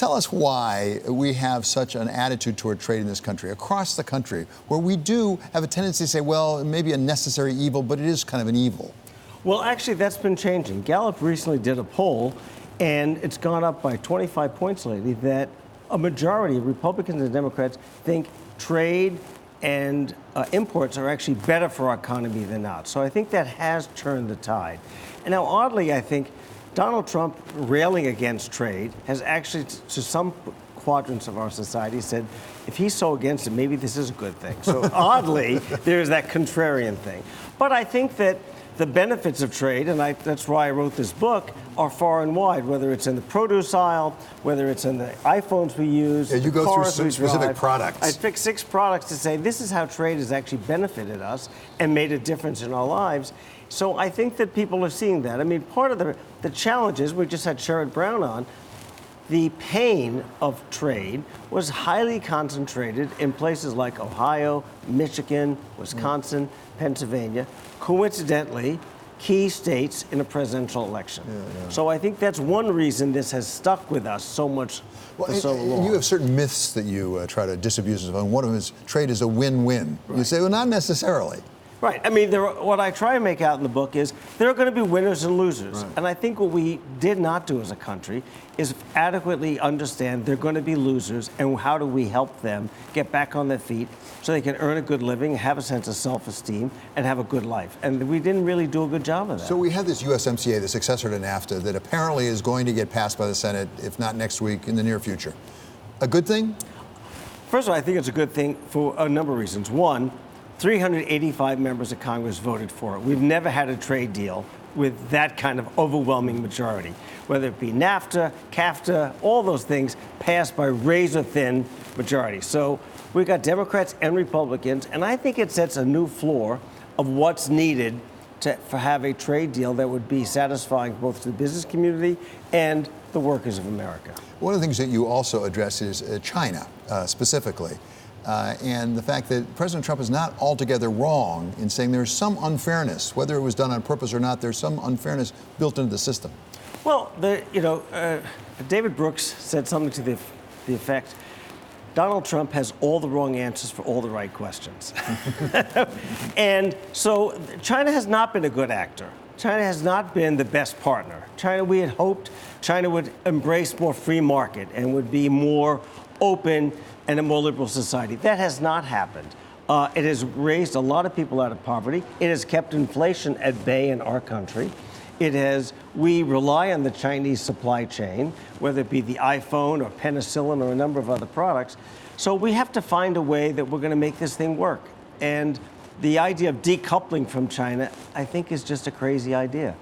Tell us why we have such an attitude toward trade in this country, across the country, where we do have a tendency to say, well, it may be a necessary evil, but it is kind of an evil. Well, actually, that's been changing. Gallup recently did a poll, and it's gone up by 25 points lately, that a majority of Republicans and Democrats think trade and imports are actually better for our economy than not. So I think that has turned the tide. And now, oddly, I think Donald Trump railing against trade has actually, to some quadrants of our society, said, if he's so against it, maybe this is a good thing. So oddly, there's that contrarian thing. But I think that the benefits of trade, and that's why I wrote this book, are far and wide, whether it's in the produce aisle, whether it's in the iPhones we use. Yeah, you go through some specific products. I picked 6 products to say this is how trade has actually benefited us and made a difference in our lives. So I think that people are seeing that. I mean, part of the challenge is, we just had Sherrod Brown on, the pain of trade was highly concentrated in places like Ohio, Michigan, Wisconsin, Pennsylvania, coincidentally, key states in a presidential election. So I think that's one reason this has stuck with us so much for so long. You have certain myths that you try to disabuse of, and one of them is trade is a win-win. Right. You say, well, not necessarily. Right. I mean, what I try and make out in the book is there are going to be winners and losers. Right. And I think what we did not do as a country is adequately understand they're going to be losers, and how do we help them get back on their feet so they can earn a good living, have a sense of self-esteem, and have a good life. And we didn't really do a good job of that. So we have this USMCA, the successor to NAFTA, that apparently is going to get passed by the Senate, if not next week, in the near future. A good thing? First of all, I think it's a good thing for a number of reasons. One, 385 members of Congress voted for it. We've never had a trade deal with that kind of overwhelming majority, whether it be NAFTA, CAFTA, all those things passed by razor-thin majority. So we've got Democrats and Republicans, and I think it sets a new floor of what's needed to have a trade deal that would be satisfying both to the business community and the workers of America. One of the things that you also address is China, specifically. And the fact that President Trump is not altogether wrong in saying there's some unfairness, whether it was done on purpose or not, there's some unfairness built into the system. Well, David Brooks said something to the effect, Donald Trump has all the wrong answers for all the right questions. And so China has not been a good actor. China has not been the best partner. We had hoped China would embrace more free market and would be more open and a more liberal society. That has not happened. It has raised a lot of people out of poverty. It has kept inflation at bay in our country. We rely on the Chinese supply chain, whether it be the iPhone or penicillin or a number of other products. So we have to find a way that we're going to make this thing work. And the idea of decoupling from China, I think, is just a crazy idea.